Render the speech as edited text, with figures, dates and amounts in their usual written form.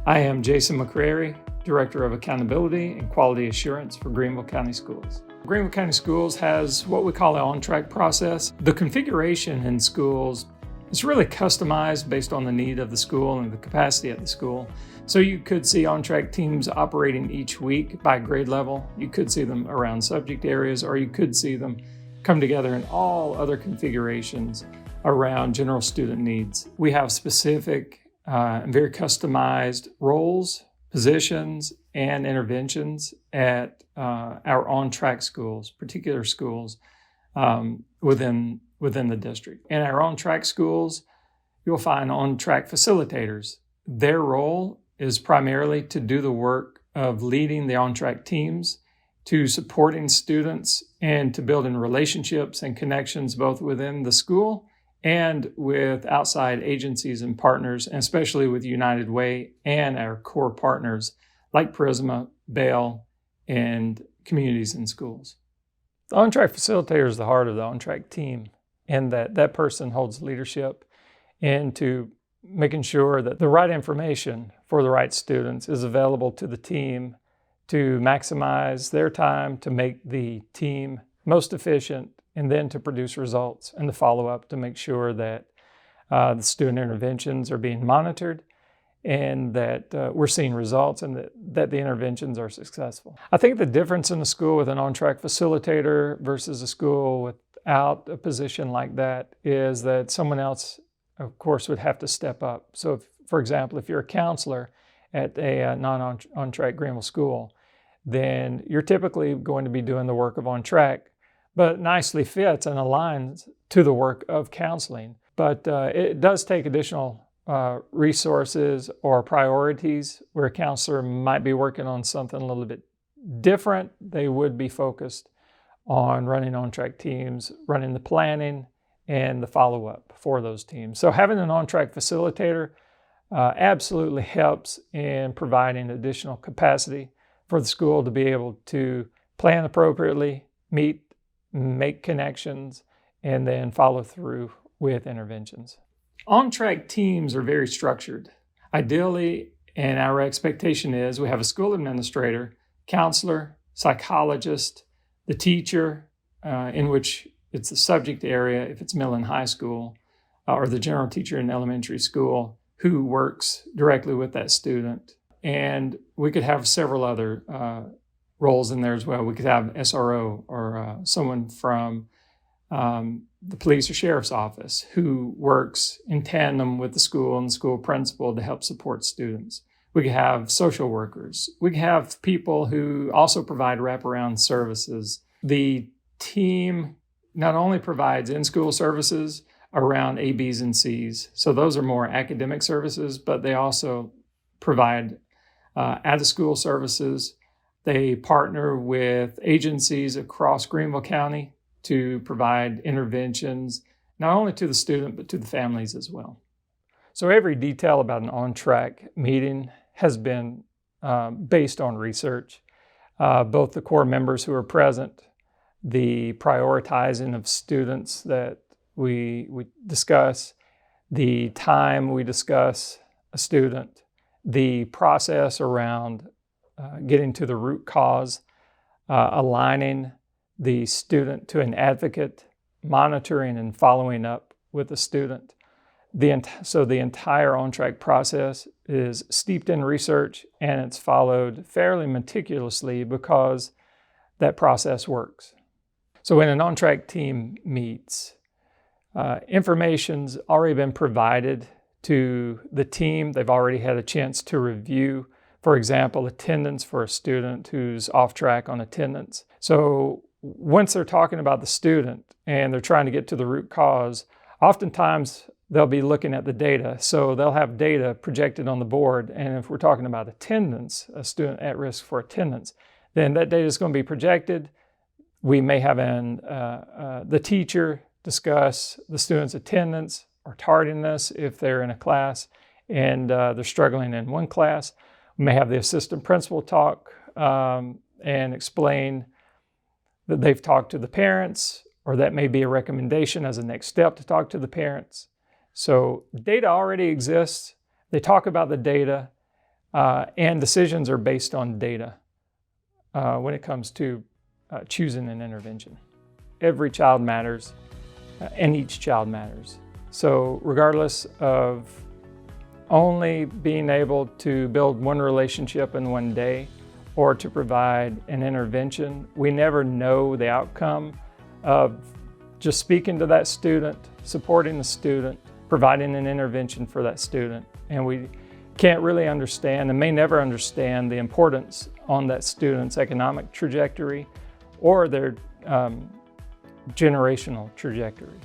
I am Jason McCrary, Director of Accountability and Quality Assurance for Greenville County Schools. Greenville County Schools has what we call an OnTrack process. The configuration in schools is really customized based on the need of the school and the capacity at the school. So you could see OnTrack teams operating each week by grade level. You could see them around subject areas, or you could see them come together in all other configurations around general student needs. We have specific and very customized roles, positions, and interventions at our OnTrack schools, particular schools within the district. In our OnTrack schools, you'll find OnTrack facilitators. Their role is primarily to do the work of leading the OnTrack teams, to supporting students, and to building relationships and connections both within the school and with outside agencies and partners, and especially with United Way and our core partners like Prisma, Bail, and communities and schools. The OnTrack facilitator is the heart of the OnTrack team, and that person holds leadership into making sure that the right information for the right students is available to the team to maximize their time, to make the team most efficient, and then to produce results and the follow-up to make sure that the student interventions are being monitored and that we're seeing results and that the interventions are successful. I think the difference in a school with an OnTrack facilitator versus a school without a position like that is that someone else, of course, would have to step up. So, for example, if you're a counselor at a non-OnTrack Greenville school, then you're typically going to be doing the work of OnTrack, but it nicely fits and aligns to the work of counseling. But it does take additional resources or priorities where a counselor might be working on something a little bit different. They would be focused on running OnTrack teams, running the planning, and the follow-up for those teams. So having an OnTrack facilitator absolutely helps in providing additional capacity for the school to be able to plan appropriately, make connections, and then follow through with interventions. OnTrack teams are very structured. Ideally, and our expectation is, we have a school administrator, counselor, psychologist, the teacher, in which it's the subject area, if it's middle and high school, or the general teacher in elementary school who works directly with that student. And we could have several other roles in there as well. We could have SRO or someone from the police or sheriff's office who works in tandem with the school and the school principal to help support students. We could have social workers. We could have people who also provide wraparound services. The team not only provides in-school services around A, Bs, and Cs, so those are more academic services, but they also provide out-of-school services. They partner with agencies across Greenville County to provide interventions, not only to the student, but to the families as well. So every detail about an OnTrack meeting has been based on research. Both the core members who are present, the prioritizing of students that we discuss, the time we discuss a student, the process around getting to the root cause, aligning the student to an advocate, monitoring and following up with the student. So the entire OnTrack process is steeped in research, and it's followed fairly meticulously because that process works. So when an OnTrack team meets, information's already been provided to the team. They've already had a chance to review, for example, attendance for a student who's off track on attendance. So once they're talking about the student and they're trying to get to the root cause, oftentimes they'll be looking at the data. So they'll have data projected on the board. And if we're talking about attendance, a student at risk for attendance, then that data is going to be projected. We may have the teacher discuss the student's attendance or tardiness if they're in a class and they're struggling in one class. We may have the assistant principal talk and explain that they've talked to the parents, or that may be a recommendation as a next step to talk to the parents. So data already exists. They talk about the data. And decisions are based on data when it comes to choosing an intervention. Every child matters, and each child matters. So regardless of only being able to build one relationship in one day or to provide an intervention, we never know the outcome of just speaking to that student, supporting the student, providing an intervention for that student. And we can't really understand and may never understand the importance on that student's economic trajectory or their generational trajectory.